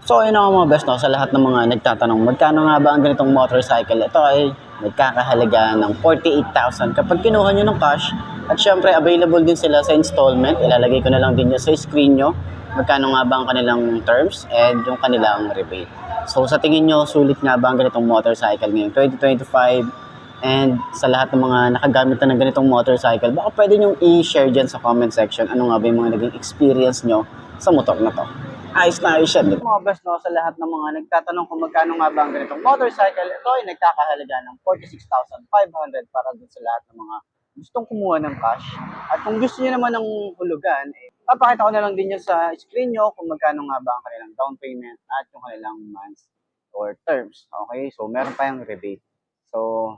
So ayun nga mga best, no, sa lahat ng mga nagtatanong magkano nga ba ang ganitong motorcycle, ito ay nagkakahalaga ng 48,000 kapag kinuha nyo ng cash. At syempre available din sila sa installment, ilalagay ko na lang din yun sa screen nyo magkano nga ba ang kanilang terms and yung kanilang rebate. So sa tingin nyo, sulit nga ba ang ganitong motorcycle ngayong 2025? And sa lahat ng mga nakagamit na ng ganitong motorcycle, baka pwede nyo i-share dyan sa comment section ano nga ba yung mga naging experience nyo sa motor na to. Ayos na ayos yan. Mga best, no, sa lahat ng mga nagtatanong kung magkano nga ba ang ganitong motorcycle, ito ay nagkakahalaga ng 46,500 para dun sa lahat ng mga gustong kumuha ng cash. At kung gusto niyo naman ng hulugan, papakita ko na lang din yan sa screen nyo kung magkano nga ba ang kanilang down payment at yung kanilang months or terms. Okay, so meron pa yung rebate. So,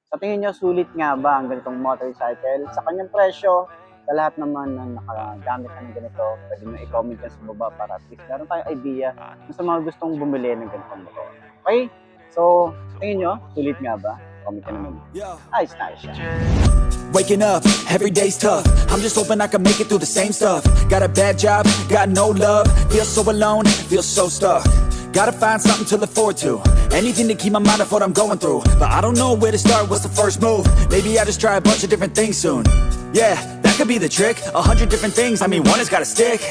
sa tingin nyo, sulit nga ba ang ganitong motorcycle? Sa kanyang presyo, sa lahat naman na nakagamit na ng ganito, pwede nyo i-comment yan sa baba para at least meron tayong idea sa mga gustong bumili ng ganitong motor. Okay? So, tingin nyo, sulit nga ba? Comment ka naman. Ayos na ayos yan. Waking up, every day's tough. I'm just hoping I can make it through the same stuff. Got a bad job, got no love. Feel so alone, feel so stuck. Gotta find something to look forward to. Anything to keep my mind off what I'm going through. But I don't know where to start, what's the first move? Maybe I just try a bunch of different things soon. Yeah, that could be the trick. 100 different things, I mean one has gotta stick.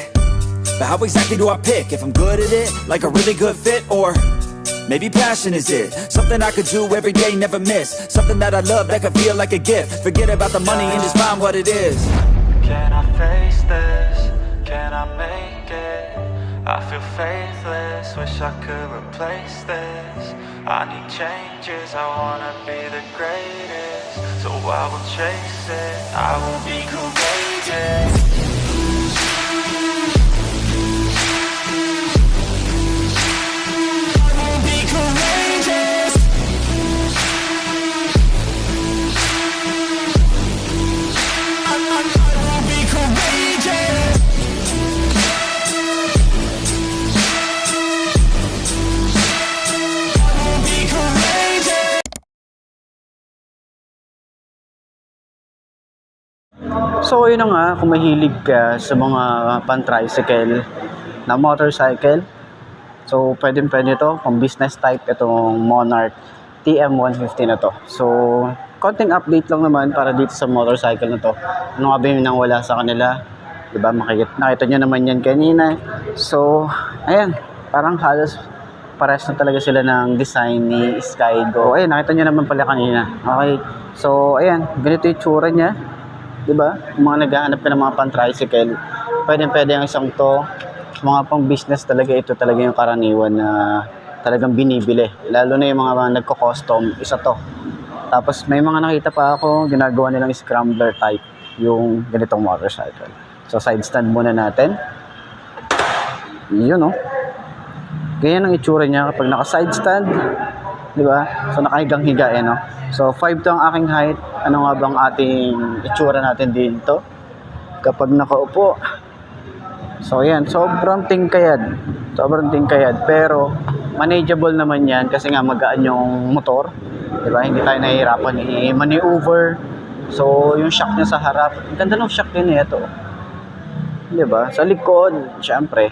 But how exactly do I pick? If I'm good at it, like a really good fit, or maybe passion is it? Something I could do every day, never miss. Something that I love, that could feel like a gift. Forget about the money and just find what it is. Can I face this? Can I make it? I feel faithless, wish I could replace this. I need changes, I wanna be the greatest. So I will chase it, I will be courageous. So yun na nga, kung mahilig ka sa mga pan-tricycle na motorcycle, so pwede ito, pang business type, itong Monarch TM150 na to. So, konting update lang naman para dito sa motorcycle na to. Ano nga ba yung wala sa kanila? Diba, nakita nyo naman yan kanina. So, ayan, parang halos pares na talaga sila ng design ni Skygo. Ayan, nakita nyo naman pala kanina. Okay, so ayan, ganito yung tsura niya. Diba? Kung mga naghahanap ka ng mga pan-tricycle, pwede ang isang to. Mga pang business talaga, ito talaga yung karaniwan na talagang binibili. Lalo na yung mga nagko-custom, isa to. Tapos may mga nakita pa ako, ginagawa nilang scrambler type, yung ganitong motorcycle. So side stand muna natin. Yun, oh. Ganyan ang itsura niya kapag naka-side stand. Diba? So nakahigang-higa no? So 5 to ang aking height. Ano nga bang ating itsura natin dito kapag nakaupo? So ayan, sobrang tingkayad. Pero manageable naman yan kasi nga magaan yung motor. Diba? Hindi tayo nahihirapan i-maneuver. So yung shock niya sa harap, ang ganda ng shock yun ito. Diba? Sa likod, syempre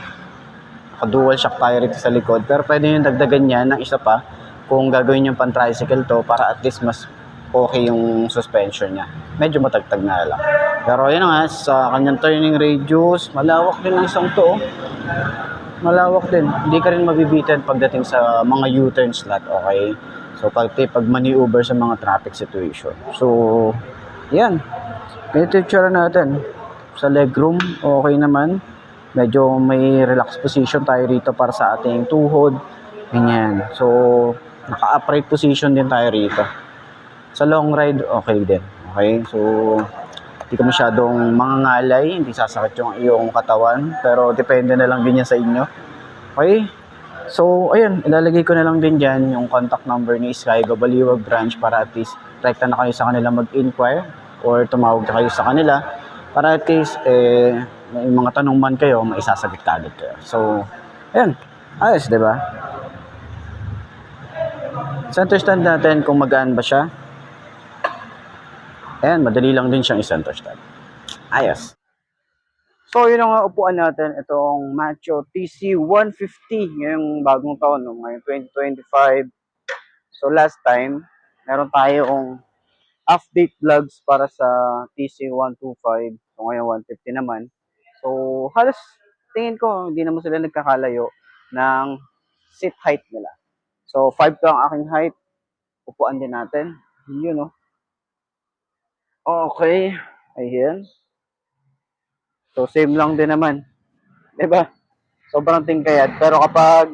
dual shock tayo rito sa likod. Pero pwede yung dagdagan yan ng isa pa kung gagawin yung pan-tricycle to para at least mas okay yung suspension niya. Medyo matagtag na lang. Pero yun nga, sa kanyang turning radius, malawak din ang isang to. Malawak din. Hindi ka rin mabibitin pagdating sa mga U-turn slot, okay? So pag maneuver sa mga traffic situation. So, yan. Ganito yung tsura natin. Sa legroom, okay naman. Medyo may relaxed position tayo rito para sa ating tuhod. Ganyan. So, naka-upright position din tayo rito. Sa long ride, okay din. Okay? So, hindi ka masyadong mangangalay, hindi sasakit yung iyong katawan. Pero, depende na lang din yan sa inyo. Okay? So, ayun, ilalagay ko na lang din dyan yung contact number ni Skygo Baliwag Branch para at least rekta na kayo sa kanila mag-inquire or tumawag na kayo sa kanila para at least, may mga tanong man kayo, maisasagot kagad kayo. So, ayun. Ayos, diba? Center stand natin kung magaan ba siya. Ayan, madali lang din siyang i-center stand. Ayos. So, yun ang upuan natin. Itong Macho TC150 ngayong bagong taon, no? Ngayong 2025. So, last time, meron tayong update vlogs para sa TC125. So, ngayon 150 naman. So, halos tingin ko, hindi naman sila nagkakalayo ng seat height nila. So, 5 to ang aking height. Upuan din natin. Yun, no? Okay. Ayan. So, same lang din naman. Diba? Sobrang tingkayad. Pero kapag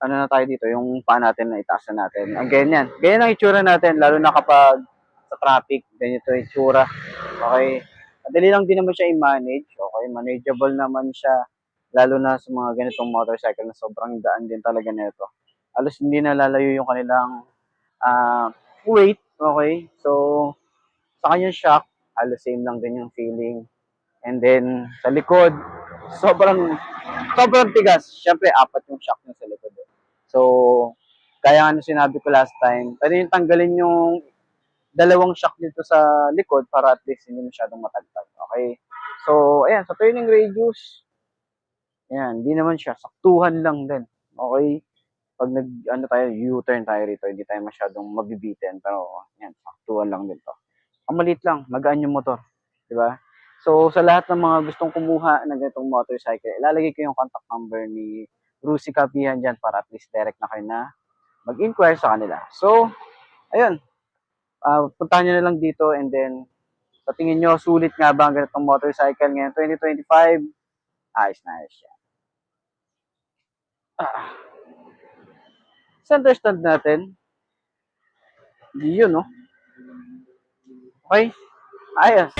ano na tayo dito, yung paa natin na itaas na natin. Again yan. Ganyan ang itsura natin, lalo na kapag sa traffic, ganito yung itsura. Okay. Madali lang din naman siya i-manage. Okay. Manageable naman siya. Lalo na sa mga ganitong motorcycle na sobrang gaan din talaga nito. Alos hindi na lalayo yung kanilang weight. Okay. So, sa kanyang shock, alos same lang din yung feeling. And then, sa likod, sobrang tigas. Siyempre, 4 yung shock niya sa likod. So, kaya nga sinabi ko last time, pwede yung tanggalin yung 2 shock dito sa likod para at least hindi masyadong matagtag. Okay? So, ayan, sa turning radius, ayan, hindi naman siya. Saktuhan lang din. Okay? Pag tayo, U-turn tayo rito, hindi tayo masyadong mabibitin. Pero, ayan, saktuhan lang din to. Ang maliit lang, magaan yung motor. Diba? So, sa lahat ng mga gustong kumuha ng ganitong motorcycle, ilalagay ko yung contact number ni Rusi Kapihan dyan para at least direct na kayo na mag-inquire sa kanila. So, ayun. Puntahan nyo na lang dito and then, sa tingin nyo, sulit nga ba ang ganitong motorcycle ngayon 2025? Ayos na ayos yan. Center stand natin. Yun, no? Okay? Ayos.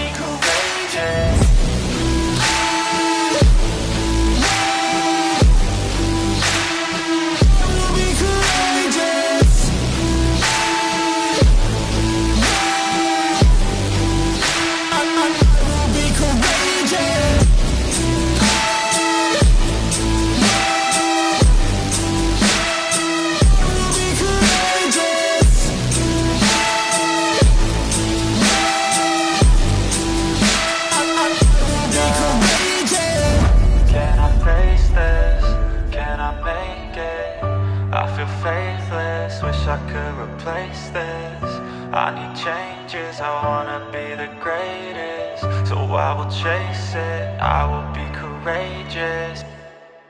Faithless, wish I could replace this. I need changes, I wanna be the greatest. So I will chase it, I will be courageous.